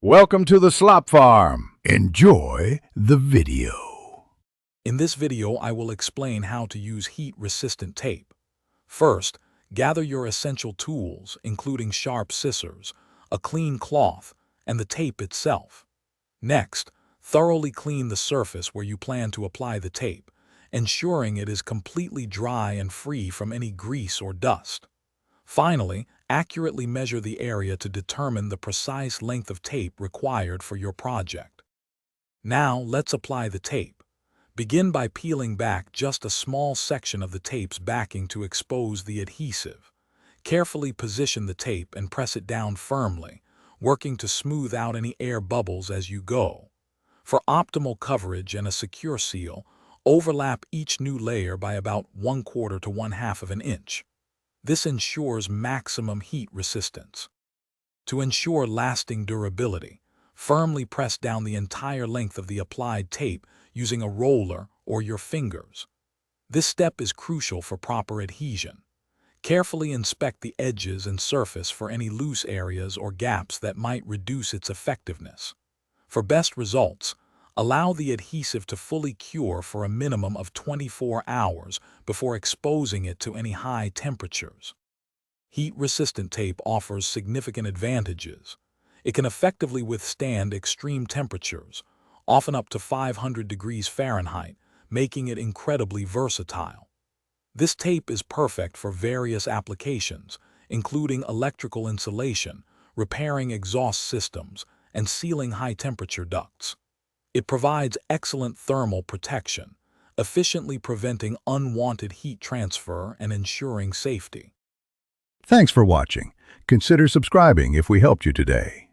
Welcome to the Slop Farm. Enjoy the video. In this video, I will explain how to use heat-resistant tape. First, gather your essential tools, including sharp scissors, a clean cloth, and the tape itself. Next, thoroughly clean the surface where you plan to apply the tape, ensuring it is completely dry and free from any grease or dust. Finally, accurately measure the area to determine the precise length of tape required for your project. Now, let's apply the tape. Begin by peeling back just a small section of the tape's backing to expose the adhesive. Carefully position the tape and press it down firmly, working to smooth out any air bubbles as you go. For optimal coverage and a secure seal, overlap each new layer by about 1/4 to 1/2 of an inch. This ensures maximum heat resistance. To ensure lasting durability, firmly press down the entire length of the applied tape using a roller or your fingers. This step is crucial for proper adhesion. Carefully inspect the edges and surface for any loose areas or gaps that might reduce its effectiveness. For best results, allow the adhesive to fully cure for a minimum of 24 hours before exposing it to any high temperatures. Heat-resistant tape offers significant advantages. It can effectively withstand extreme temperatures, often up to 500 degrees Fahrenheit, making it incredibly versatile. This tape is perfect for various applications, including electrical insulation, repairing exhaust systems, and sealing high-temperature ducts. It provides excellent thermal protection, efficiently preventing unwanted heat transfer and ensuring safety. Thanks for watching. Consider subscribing if we helped you today.